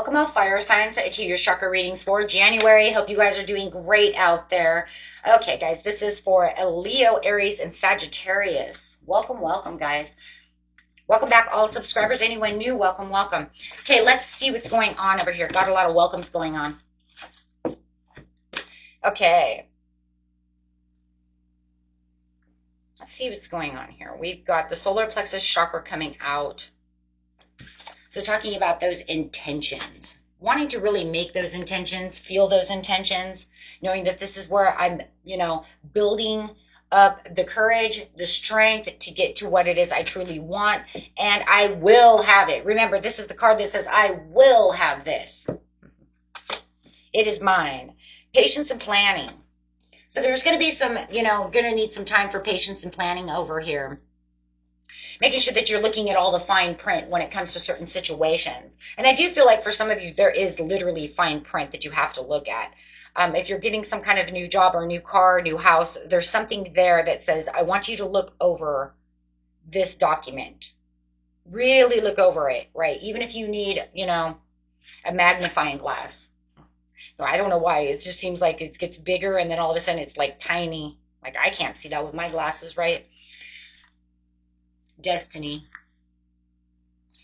Welcome all fire signs to your chakra readings for January. Hope you guys are doing great out there. Okay, guys, this is for Leo, Aries, and Sagittarius. Welcome, welcome, guys. Welcome back, all subscribers. Anyone new, welcome, welcome. Okay, let's see what's going on over here. Got a lot of welcomes going on. Okay. Let's see what's going on here. We've got the solar plexus chakra coming out. So talking about those intentions, wanting to really make those intentions, feel those intentions, knowing that this is where I'm, building up the courage, the strength to get to what it is I truly want, and I will have it. Remember, this is the card that says, I will have this. It is mine. Patience and planning. So there's going to be some, going to need some time for patience and planning over here. Making sure that you're looking at all the fine print when it comes to certain situations. And I do feel like for some of you, there is literally fine print that you have to look at. If you're getting some kind of new job or new car, new house, there's something there that says, I want you to look over this document. Really look over it, right? Even if you need, a magnifying glass. I don't know why. It just seems like it gets bigger and then all of a sudden it's like tiny. Like I can't see that with my glasses, right? Destiny.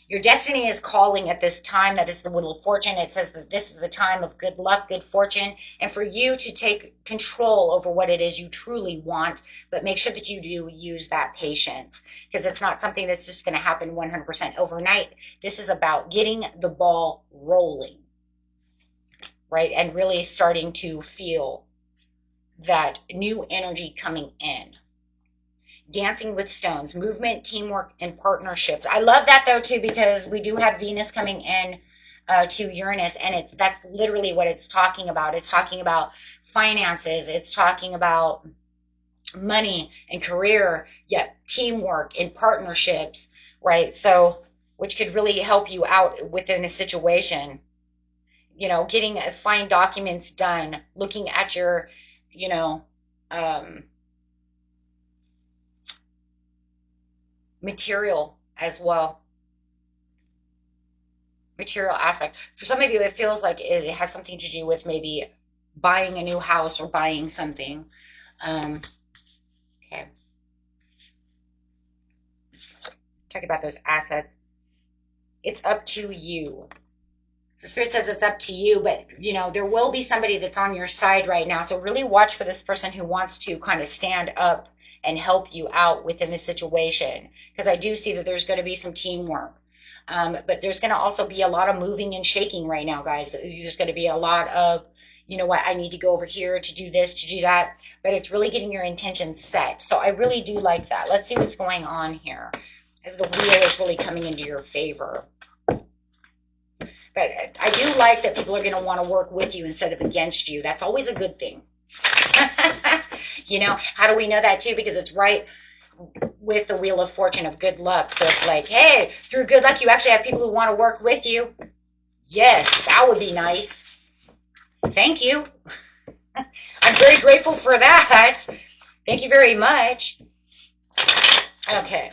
Your destiny is calling at this time. That is the Wheel of Fortune. It says that this is the time of good luck, good fortune, and for you to take control over what it is you truly want, but make sure that you do use that patience, because it's not something that's just going to happen 100% overnight. This is about getting the ball rolling, right? And really starting to feel that new energy coming in. Dancing with stones, movement, teamwork, and partnerships. I love that though too, because we do have Venus coming in to Uranus, and that's literally what it's talking about. It's talking about finances. It's talking about money and career, yet teamwork and partnerships, right? So, which could really help you out within a situation. Getting fine documents done, looking at your, material as well. Material aspect. For some of you, it feels like it has something to do with maybe buying a new house or buying something. Okay. Talk about those assets. It's up to you. The Spirit says it's up to you, but there will be somebody that's on your side right now. So really watch for this person who wants to kind of stand up and help you out within the situation, because I do see that there's going to be some teamwork, but there's going to also be a lot of moving and shaking right now, guys. There's going to be a lot of, I need to go over here to do this, to do that, but it's really getting your intentions set. So I really do like that. Let's see what's going on here as the wheel is really coming into your favor. But I do like that people are going to want to work with you instead of against you. That's always a good thing. How do we know that too? Because it's right with the Wheel of Fortune of good luck. So it's like, hey, through good luck, you actually have people who want to work with you. Yes, that would be nice. Thank you. I'm very grateful for that. Thank you very much. Okay.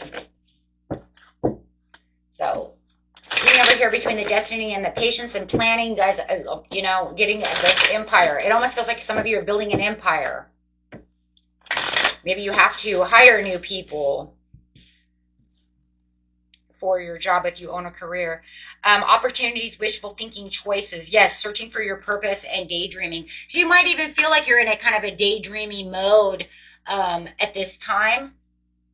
So, being over here between the destiny and the patience and planning, guys, getting this empire. It almost feels like some of you are building an empire. Maybe you have to hire new people for your job if you own a career. Opportunities, wishful thinking, choices. Yes, searching for your purpose and daydreaming. So you might even feel like you're in a kind of a daydreaming mode at this time,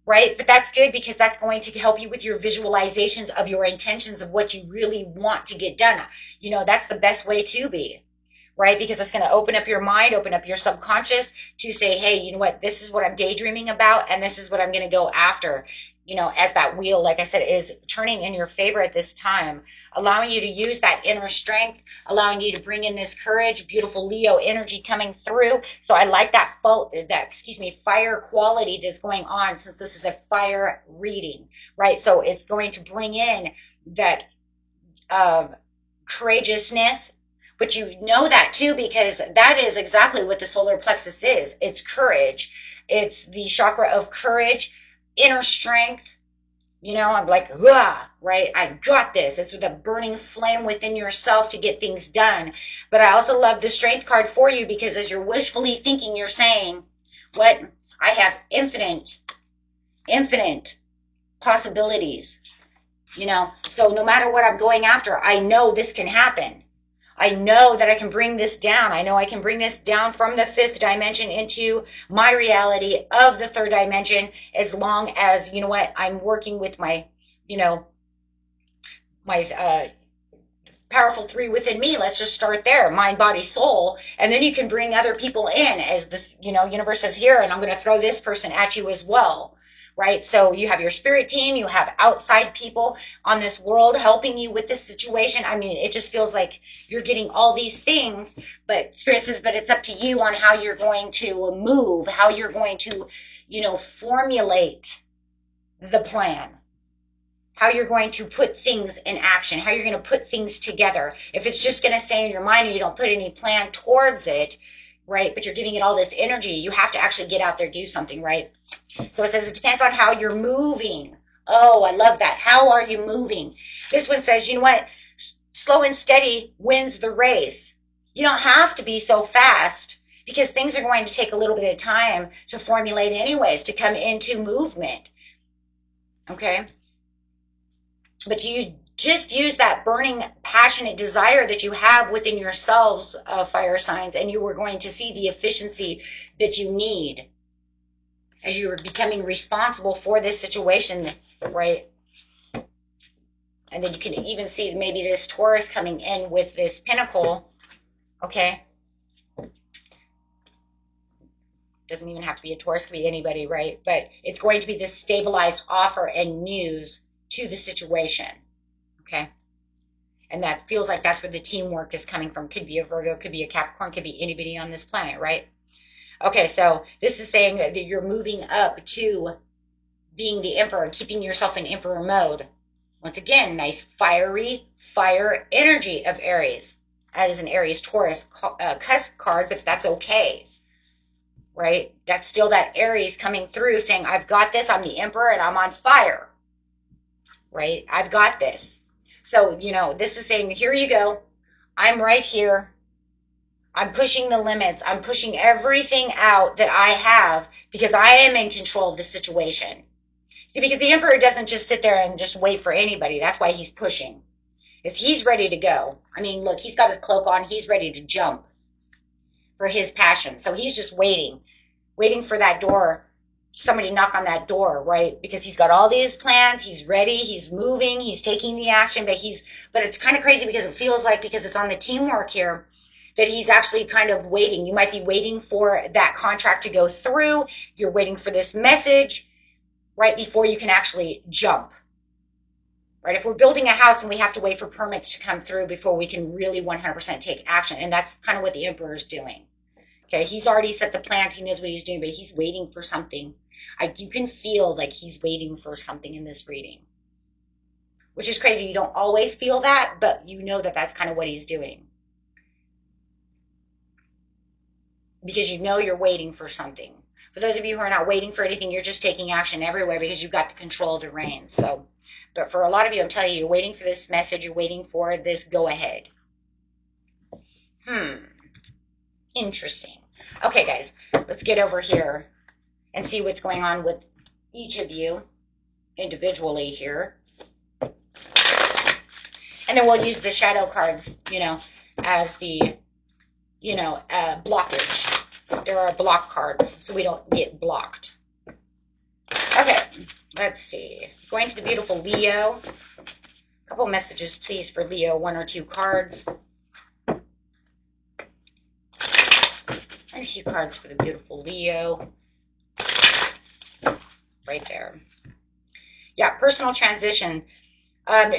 right? But that's good, because that's going to help you with your visualizations of your intentions of what you really want to get done. That's the best way to be. Right? Because it's going to open up your mind, open up your subconscious to say, hey, you know what? This is what I'm daydreaming about, and this is what I'm going to go after. As that wheel, like I said, is turning in your favor at this time, allowing you to use that inner strength, allowing you to bring in this courage, beautiful Leo energy coming through. So I like that fire quality that's going on, since this is a fire reading, right? So it's going to bring in that courageousness. But you know that too, because that is exactly what the solar plexus is. It's courage. It's the chakra of courage, inner strength, You know, I'm like, ah, right? I got this. It's with a burning flame within yourself to get things done. But I also love the strength card for you because as you're wishfully thinking, you're saying, what? I have infinite possibilities, you know? So no matter what I'm going after, I know this can happen. I know that I can bring this down. I know I can bring this down from the fifth dimension into my reality of the third dimension as long as, you know what, I'm working with my, you know, my powerful three within me. Let's just start there, mind, body, soul. And then you can bring other people in as this, you know, universe is here and I'm going to throw this person at you as well. Right? So you have your spirit team, you have outside people on this world helping you with this situation. I mean, it just feels like you're getting all these things, but spirit says, but it's up to you on how you're going to move, how you're going to, you know, formulate the plan, how you're going to put things in action, how you're going to put things together. If it's just going to stay in your mind and you don't put any plan towards it, right? But you're giving it all this energy, you have to actually get out there, do something, right? So it says it depends on how you're moving. Oh, I love that. How are you moving? This one says, you know what? Slow and steady wins the race. You don't have to be so fast because things are going to take a little bit of time to formulate anyways, to come into movement. Okay? But you just use that burning, passionate desire that you have within yourselves, fire signs, and you are going to see the efficiency that you need as you are becoming responsible for this situation, right? And then you can even see maybe this Taurus coming in with this Pentacle, okay? Doesn't even have to be a Taurus, could be anybody, right? But it's going to be this stabilized offer and news to the situation, okay? And that feels like that's where the teamwork is coming from. Could be a Virgo, could be a Capricorn, could be anybody on this planet, right? Okay, so this is saying that you're moving up to being the Emperor, keeping yourself in Emperor mode. Once again, nice fiery fire energy of Aries. That is an Aries Taurus cusp card, but that's okay, right? That's still that Aries coming through saying, I've got this, I'm the Emperor, and I'm on fire, right? I've got this. So, you know, this is saying, here you go. I'm right here. I'm pushing the limits. I'm pushing everything out that I have because I am in control of the situation. See, because the Emperor doesn't just sit there and just wait for anybody. That's why he's pushing. He's ready to go. I mean, look, he's got his cloak on. He's ready to jump for his passion. So he's just waiting for that door, somebody knock on that door, right? Because he's got all these plans. He's ready. He's moving. He's taking the action. But it's kind of crazy because it feels like, because it's on the teamwork here, that he's actually kind of waiting. You might be waiting for that contract to go through. You're waiting for this message right before you can actually jump. Right? If we're building a house and we have to wait for permits to come through before we can really 100% take action. And that's kind of what the Emperor is doing. Okay, he's already set the plans. He knows what he's doing, but he's waiting for something. You can feel like he's waiting for something in this reading. Which is crazy. You don't always feel that, but you know that that's kind of what he's doing. Because you know you're waiting for something. For those of you who are not waiting for anything, you're just taking action everywhere because you've got the control of the reins. So, but for a lot of you, I'm telling you, you're waiting for this message. You're waiting for this go ahead. Interesting. Okay, guys, let's get over here and see what's going on with each of you individually here. And then we'll use the shadow cards, you know, as the, you know, blockage. There are block cards, so we don't get blocked. Okay, let's see. Going to the beautiful Leo. A couple messages, please, for Leo. 1 or 2 cards. There's 2 cards for the beautiful Leo. Right there. Yeah, personal transition.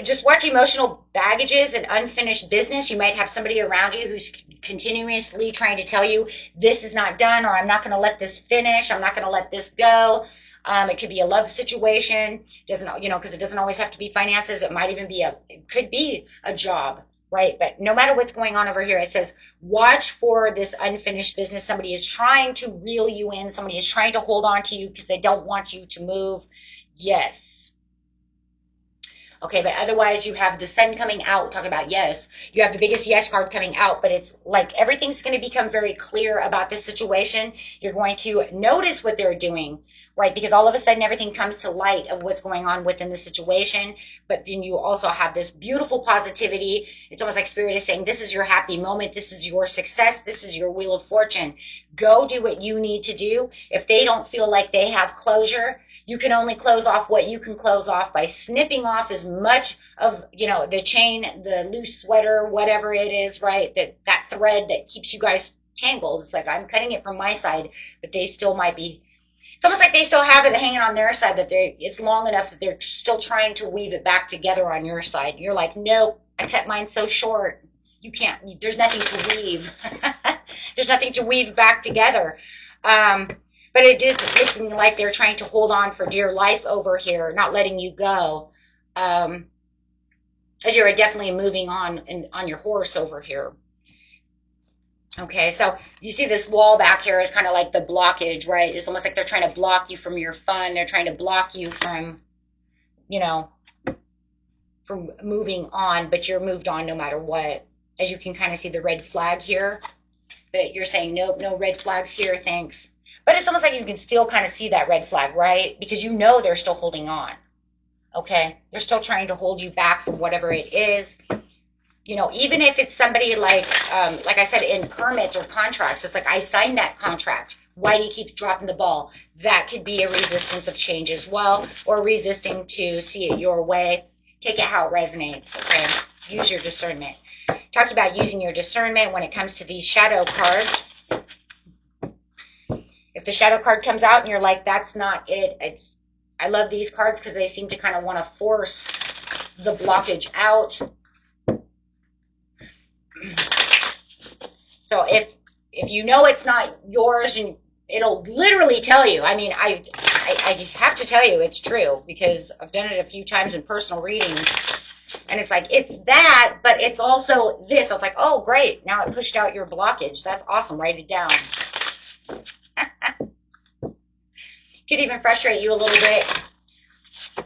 Just watch emotional baggages and unfinished business. You might have somebody around you who's continuously trying to tell you this is not done, or I'm not going to let this finish. I'm not going to let this go. It could be a love situation. Doesn't, you know, because it doesn't always have to be finances. It might even be it could be a job, right? But no matter what's going on over here, it says watch for this unfinished business. Somebody is trying to reel you in. Somebody is trying to hold on to you because they don't want you to move. Yes. Okay, but otherwise you have the sun coming out, talking about yes. You have the biggest yes card coming out, but it's like everything's going to become very clear about this situation. You're going to notice what they're doing, right? Because all of a sudden everything comes to light of what's going on within the situation. But then you also have this beautiful positivity. It's almost like Spirit is saying, this is your happy moment. This is your success. This is your wheel of fortune. Go do what you need to do. If they don't feel like they have closure, you can only close off what you can close off by snipping off as much of, the chain, the loose sweater, whatever it is, right? That thread that keeps you guys tangled. It's like I'm cutting it from my side, but they still might be. It's almost like they still have it hanging on their side, but it's long enough that they're still trying to weave it back together on your side. You're like, nope, I cut mine so short. You can't. There's nothing to weave. There's nothing to weave back together. But it is looking like they're trying to hold on for dear life over here, not letting you go. As you're definitely moving on your horse over here. Okay, so you see this wall back here is kind of like the blockage, right? It's almost like they're trying to block you from your fun. They're trying to block you from, from moving on, but you're moved on no matter what. As you can kind of see the red flag here, but you're saying, nope, no red flags here, thanks. But it's almost like you can still kind of see that red flag, right? Because they're still holding on. Okay? They're still trying to hold you back from whatever it is. Even if it's somebody like I said, in permits or contracts, it's like, I signed that contract. Why do you keep dropping the ball? That could be a resistance of change as well, or resisting to see it your way. Take it how it resonates, okay? Use your discernment. Talked about using your discernment when it comes to these shadow cards. If the shadow card comes out and you're like, that's not it, I love these cards because they seem to kind of want to force the blockage out. So if it's not yours, and it'll literally tell you. I mean, I have to tell you it's true because I've done it a few times in personal readings. And it's like, it's that, but it's also this. I was like, oh, great. Now it pushed out your blockage. That's awesome. Write it down. Could even frustrate you a little bit.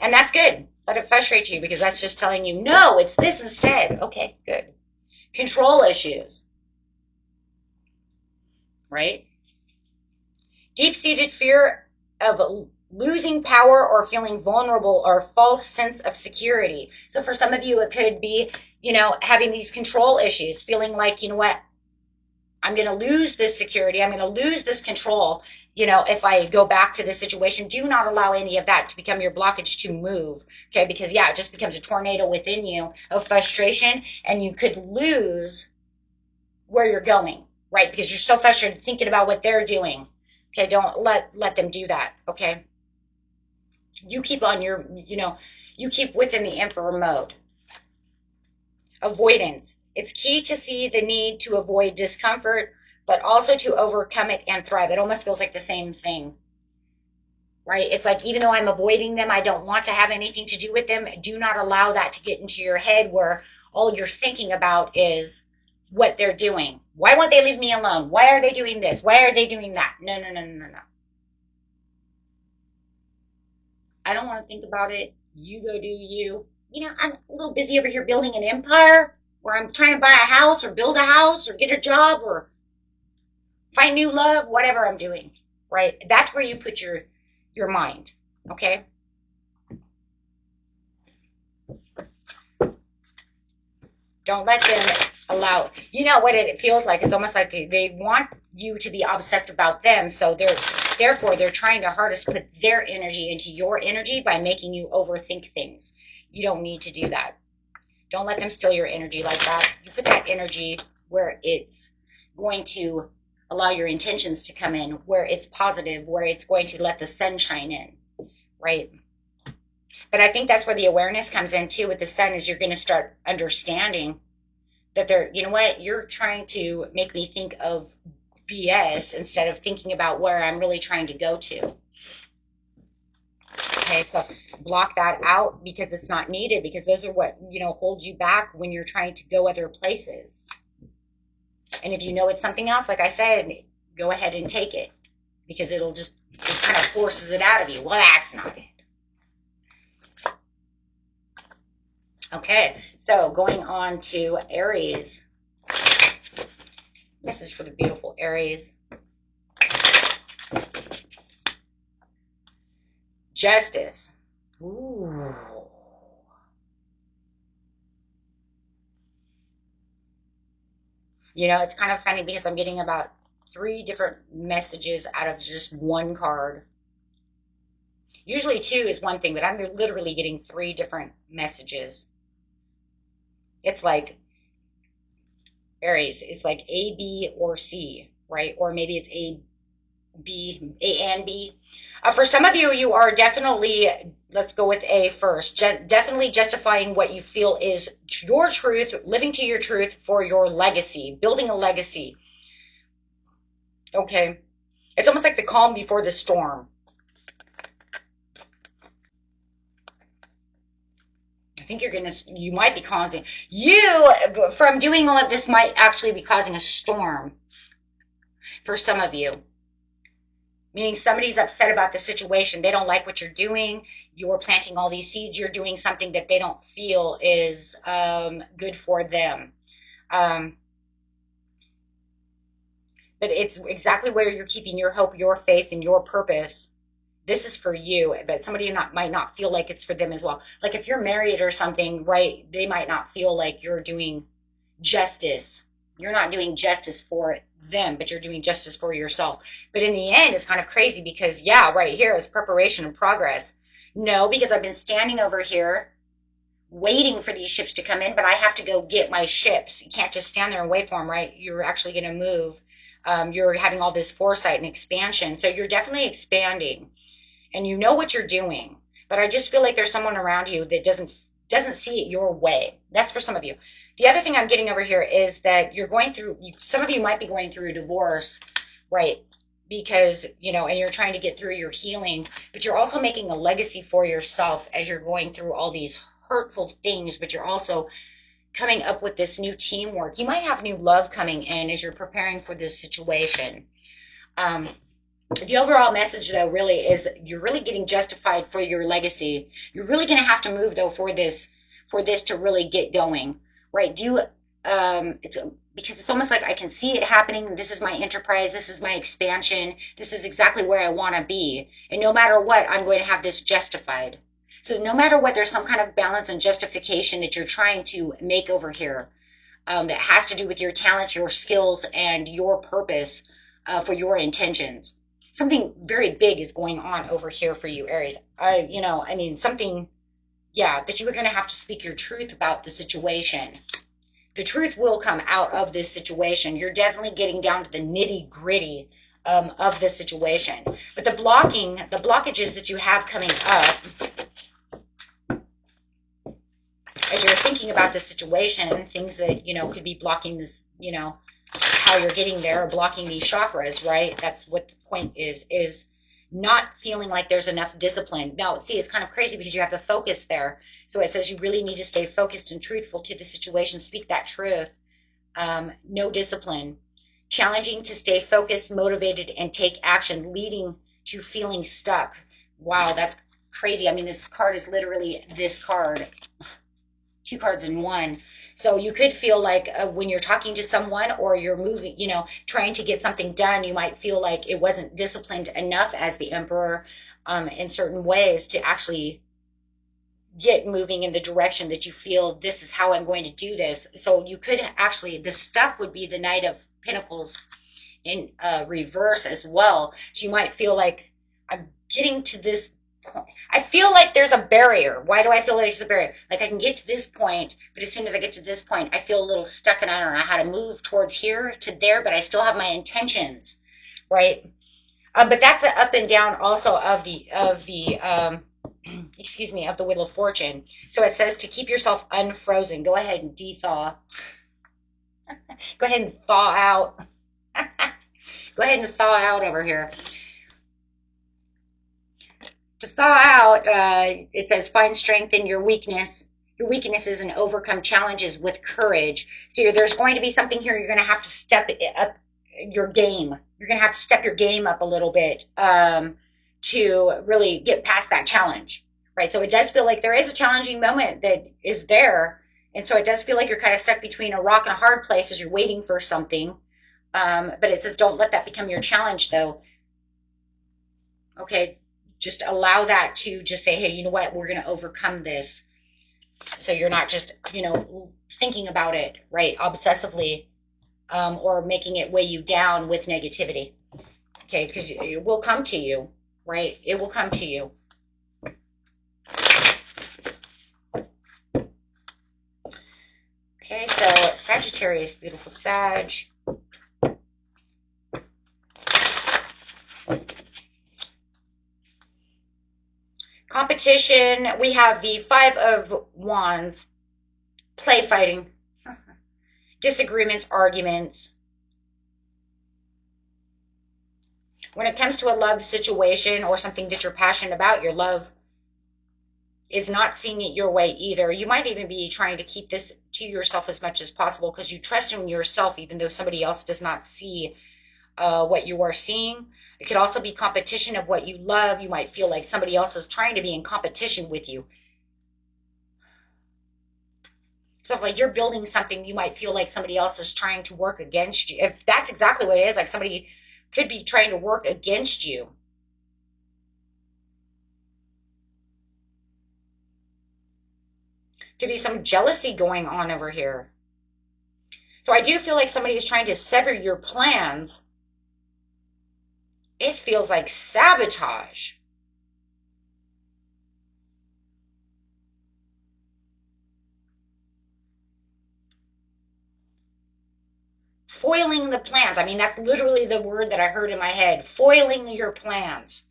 And that's good. Let it frustrate you because that's just telling you, no, it's this instead. Okay, good. Control issues. Right? Deep-seated fear of losing power or feeling vulnerable or false sense of security. So for some of you, it could be, having these control issues, feeling like, you know what, I'm going to lose this security. I'm going to lose this control. If I go back to this situation, do not allow any of that to become your blockage to move. Okay. Because it just becomes a tornado within you of frustration and you could lose where you're going, right? Because you're so frustrated thinking about what they're doing. Okay. Don't let them do that. Okay. You keep on you keep within the emperor mode. Avoidance. It's key to see the need to avoid discomfort, but also to overcome it and thrive. It almost feels like the same thing, right? It's like, even though I'm avoiding them, I don't want to have anything to do with them. Do not allow that to get into your head where all you're thinking about is what they're doing. Why won't they leave me alone? Why are they doing this? Why are they doing that? No. I don't want to think about it. You go do you. I'm a little busy over here building an empire where I'm trying to buy a house or build a house or get a job or find new love, whatever I'm doing, right? That's where you put your mind, okay? Don't let them allow, what it feels like? It's almost like they want you to be obsessed about them, so therefore they're trying their hardest to put their energy into your energy by making you overthink things. You don't need to do that. Don't let them steal your energy like that. You put that energy where it's going to allow your intentions to come in, where it's positive, where it's going to let the sun shine in, right? But I think that's where the awareness comes in too with the sun, is you're going to start understanding that you're trying to make me think of BS instead of thinking about where I'm really trying to go to. Okay, so block that out because it's not needed, because those are what, hold you back when you're trying to go other places. And if you know it's something else, like I said, go ahead and take it, because it kind of forces it out of you. Well, that's not it. Okay, so going on to Aries. This is for the beautiful Aries. Justice. Ooh. You know, it's kind of funny because I'm getting about 3 different messages out of just one card. Usually 2 is one thing, but I'm literally getting 3 different messages. It's like Aries, it's like A, B, or C, right? Or maybe it's A, B, A and B. For some of you, you are definitely, let's go with A first, definitely justifying what you feel is your truth, living to your truth for your legacy, building a legacy. Okay. It's almost like the calm before the storm. I think you might be causing, from doing all of this might actually be causing a storm for some of you. Meaning somebody's upset about the situation. They don't like what you're doing. You're planting all these seeds. You're doing something that they don't feel is good for them. But it's exactly where you're keeping your hope, your faith, and your purpose. This is for you, but somebody might not feel like it's for them as well. Like if you're married or something, right, they might not feel like you're doing justice. You're not doing justice for them, but you're doing justice for yourself. But in the end, it's kind of crazy because, yeah, right here is preparation and progress. No, because I've been standing over here waiting for these ships to come in, but I have to go get my ships. You can't just stand there and wait for them, right? You're actually going to move. You're having all this foresight and expansion. So you're definitely expanding and you know what you're doing. But I just feel like there's someone around you that doesn't see it your way. That's for some of you. The other thing I'm getting over here is that you're going through, some of you might be going through a divorce, right? Because, you know, and you're trying to get through your healing, but you're also making a legacy for yourself as you're going through all these hurtful things, but you're also coming up with this new teamwork. You might have new love coming in as you're preparing for this situation. The overall message though really is you're really getting justified for your legacy. You're really going to have to move though for this to really get going, right? It's because it's almost like I can see it happening. This is my enterprise. This is my expansion. This is exactly where I want to be. And no matter what, I'm going to have this justified. So no matter what, there's some kind of balance and justification that you're trying to make over here that has to do with your talents, your skills, and your purpose for your intentions. Something very big is going on over here for you, Aries. Something, yeah, that you are going to have to speak your truth about the situation. The truth will come out of this situation. You're definitely getting down to the nitty gritty of the situation. But the blockages that you have coming up, as you're thinking about the situation and things that, could be blocking this, how you're getting there or blocking these chakras, right? That's what the point is not feeling like there's enough discipline. Now, see, it's kind of crazy because you have the focus there. So it says you really need to stay focused and truthful to the situation. Speak that truth. No discipline. Challenging to stay focused, motivated, and take action, leading to feeling stuck. Wow, that's crazy. I mean, this card is literally this card. 2 cards in one. So you could feel like when you're talking to someone or you're moving, trying to get something done, you might feel like it wasn't disciplined enough as the Emperor in certain ways to actually get moving in the direction that you feel this is how I'm going to do this. So you could actually, the stuck would be the Knight of Pentacles in reverse as well. So you might feel like I'm getting to this point. I feel like there's a barrier. Why do I feel like there's a barrier? Like I can get to this point, but as soon as I get to this point, I feel a little stuck and I don't know how to move towards here to there, but I still have my intentions, right? But that's the up and down also of the excuse me, of the Wheel of Fortune. So it says to keep yourself unfrozen. Go ahead and de-thaw. Go ahead and thaw out. Go ahead and thaw out over here. To thaw out, it says find strength in your weakness. Your weaknesses and overcome challenges with courage. So there's going to be something here you're going to have to step up your game. You're going to have to step your game up a little bit to really get past that challenge, right? So it does feel like there is a challenging moment that is there. And so it does feel like you're kind of stuck between a rock and a hard place as you're waiting for something. But it says don't let that become your challenge, though. Okay, just allow that to just say, hey, you know what? We're going to overcome this. So you're not just, thinking about it, right, obsessively, or making it weigh you down with negativity. Okay, because it will come to you, right? It will come to you. Okay, so Sagittarius, beautiful Sag. Competition, we have the Five of Wands, play fighting, disagreements, arguments. When it comes to a love situation or something that you're passionate about, your love is not seeing it your way either. You might even be trying to keep this to yourself as much as possible because you trust in yourself even though somebody else does not see what you are seeing. It could also be competition of what you love. You might feel like somebody else is trying to be in competition with you. So if like you're building something, you might feel like somebody else is trying to work against you. If that's exactly what it is, like somebody could be trying to work against you. Could be some jealousy going on over here. So I do feel like somebody is trying to sever your plans. It feels like sabotage. Foiling the plans. I mean, that's literally the word that I heard in my head. Foiling your plans.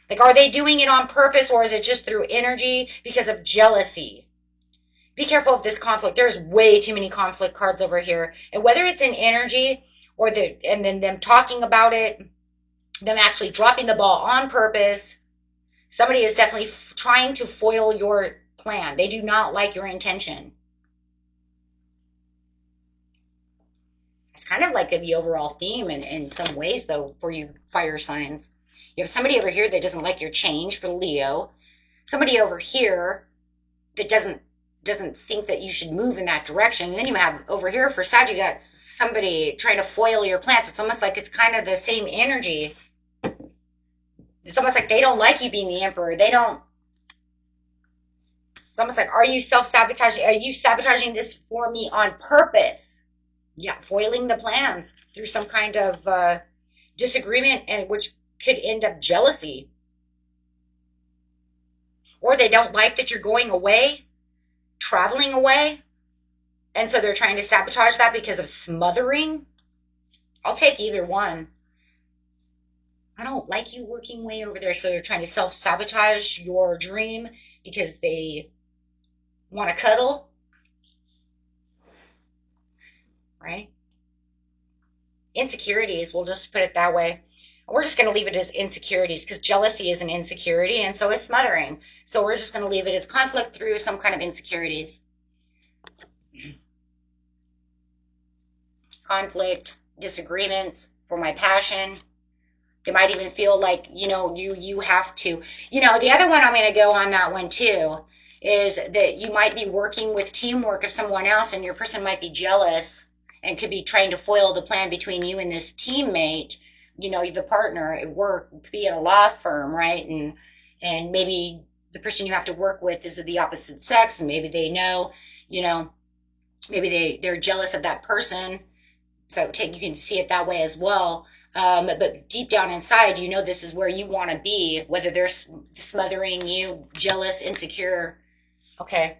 Like, are they doing it on purpose or is it just through energy because of jealousy? Be careful of this conflict. There's way too many conflict cards over here. And whether it's in energy and then them talking about it, them actually dropping the ball on purpose, somebody is definitely trying to foil your plan. They do not like your intention. It's kind of like the overall theme in some ways, though, for you fire signs. You have somebody over here that doesn't like your change for Leo. Somebody over here that doesn't think that you should move in that direction. And then you have over here for Sag, you got somebody trying to foil your plans. It's almost like it's kind of the same energy. It's almost like they don't like you being the emperor. It's almost like, are you self-sabotaging? Are you sabotaging this for me on purpose? Yeah, foiling the plans through some kind of disagreement, and which could end up jealousy. Or they don't like that you're going away, traveling away, and so they're trying to sabotage that because of smothering. I'll take either one. I don't like you working way over there, so they're trying to self-sabotage your dream because they want to cuddle, right? Insecurities, we'll just put it that way. We're just going to leave it as insecurities because jealousy is an insecurity and so is smothering. So we're just going to leave it as conflict through some kind of insecurities. Conflict, disagreements for my passion. They might even feel like, you have to. The other one I'm going to go on that one too is that you might be working with teamwork of someone else and your person might be jealous and could be trying to foil the plan between you and this teammate, the partner at work, could be at a law firm, right? And maybe the person you have to work with is of the opposite sex, and maybe they know, maybe they're jealous of that person. So you can see it that way as well. But deep down inside, this is where you want to be, whether they're smothering you, jealous, insecure. Okay.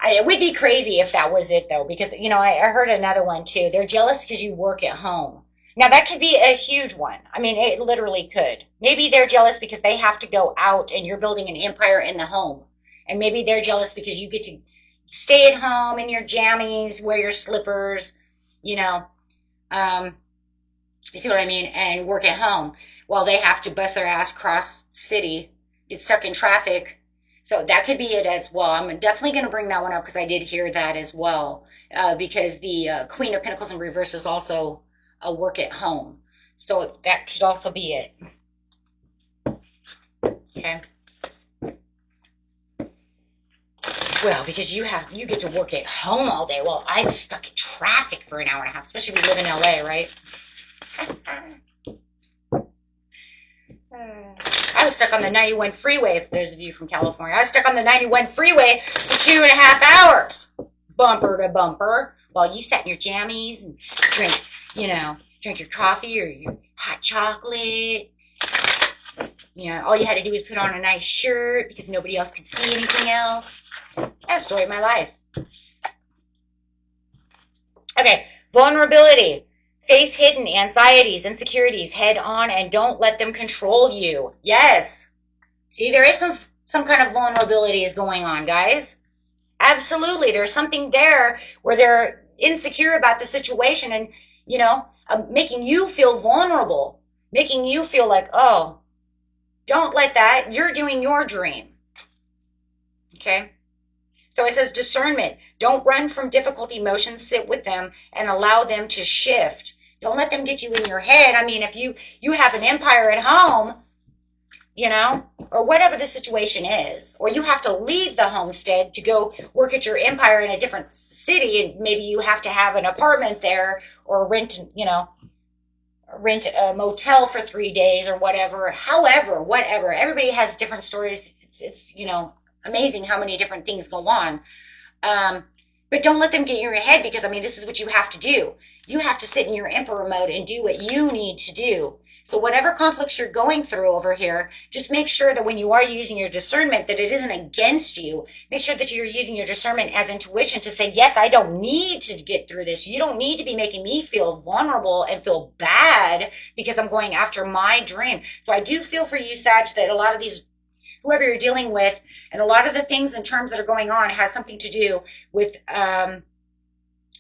It would be crazy if that was it, though, because, I heard another one, too. They're jealous because you work at home. Now, that could be a huge one. I mean, it literally could. Maybe they're jealous because they have to go out and you're building an empire in the home. And maybe they're jealous because you get to stay at home in your jammies, wear your slippers, you see what I mean, and work at home while they have to bust their ass across city, get stuck in traffic. So that could be it as well. I'm definitely going to bring that one up because I did hear that as well. Because the Queen of Pentacles in reverse is also a work at home. So that could also be it. Okay. Well, because you get to work at home all day. Well, I'm stuck in traffic for an hour and a half, especially if you live in LA, right? I was stuck on the 91 freeway, for those of you from California. I was stuck on the 91 freeway for 2.5 hours, bumper to bumper, while you sat in your jammies and drink your coffee or your hot chocolate. All you had to do was put on a nice shirt because nobody else could see anything else. That's the story of my life. Okay, vulnerability. Face hidden anxieties, insecurities head on and don't let them control you. Yes. See, there is some kind of vulnerability is going on, guys. Absolutely. There's something there where they're insecure about the situation and, making you feel vulnerable, making you feel like, oh, don't let that. You're doing your dream. Okay? So it says discernment. Don't run from difficult emotions. Sit with them and allow them to shift. Don't let them get you in your head. I mean, if you have an empire at home, or whatever the situation is, or you have to leave the homestead to go work at your empire in a different city, and maybe you have to have an apartment there or rent a motel for 3 days or whatever. However, whatever. Everybody has different stories. It's amazing how many different things go on. But don't let them get in your head because, this is what you have to do. You have to sit in your emperor mode and do what you need to do. So whatever conflicts you're going through over here, just make sure that when you are using your discernment, that it isn't against you. Make sure that you're using your discernment as intuition to say, yes, I don't need to get through this. You don't need to be making me feel vulnerable and feel bad because I'm going after my dream. So I do feel for you, Sag, that a lot of these, whoever you're dealing with, and a lot of the things and terms that are going on has something to do with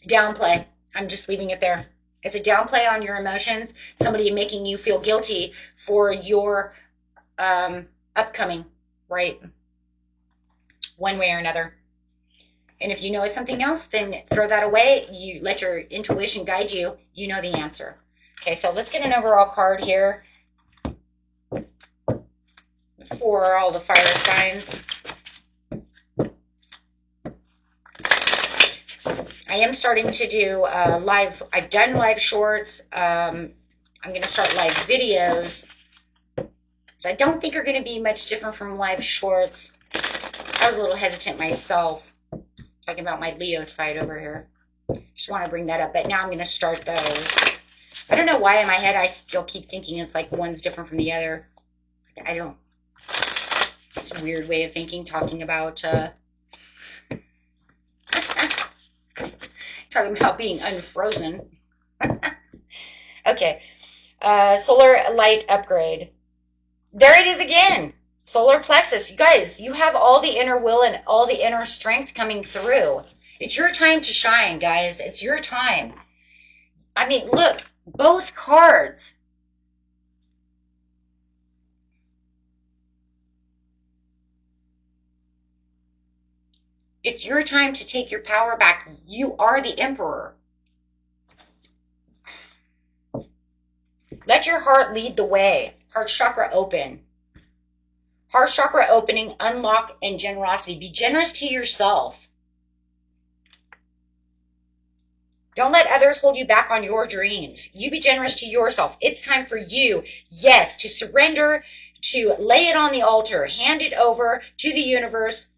downplay. I'm just leaving it there. It's a downplay on your emotions, somebody making you feel guilty for your upcoming, right? One way or another. And if you know it's something else, then throw that away. You let your intuition guide you. You know the answer. Okay, so let's get an overall card here for all the fire signs. I am starting to do live. I've done live shorts. I'm going to start live videos. So I don't think are going to be much different from live shorts. I was a little hesitant myself, talking about my Leo side over here. Just want to bring that up. But now I'm going to start those. I don't know why in my head I still keep thinking it's like one's different from the other. I don't. It's a weird way of thinking, talking about being unfrozen. Okay. Solar light upgrade. There it is again. Solar plexus. You guys, you have all the inner will and all the inner strength coming through. It's your time to shine, guys. It's your time. Look, both cards. It's your time to take your power back. You are the emperor. Let your heart lead the way. Heart chakra open. Heart chakra opening, unlock, and generosity. Be generous to yourself. Don't let others hold you back on your dreams. You be generous to yourself. It's time for you, yes, to surrender, to lay it on the altar, hand it over to the universe,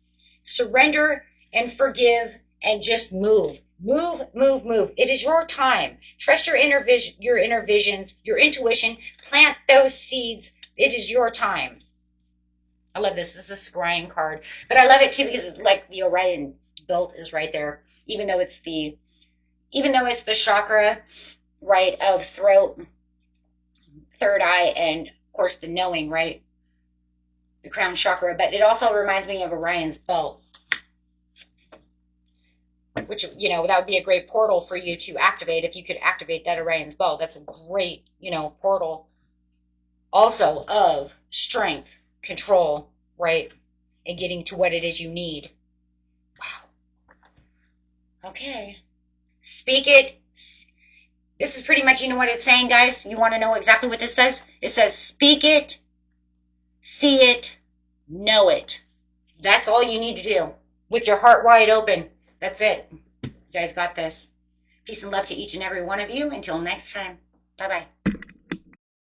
surrender and forgive, and just move. Move, move, move. It is your time. Trust your inner visions, your intuition. Plant those seeds. It is your time. I love this. This is the scrying card. But I love it too because it's like the Orion belt is right there. Even though it's the chakra, right, of throat, third eye, and of course the knowing, right? The crown chakra. But it also reminds me of Orion's belt. Which, that would be a great portal for you to activate if you could activate that Orion's belt. That's a great, portal also of strength, control, right? And getting to what it is you need. Wow. Okay. Speak it. This is pretty much, what it's saying, guys? You want to know exactly what this says? It says, speak it, see it, Know it. That's all you need to do. With your heart wide open. That's it. You guys got this. Peace and love to each and every one of you. Until next time. Bye-bye.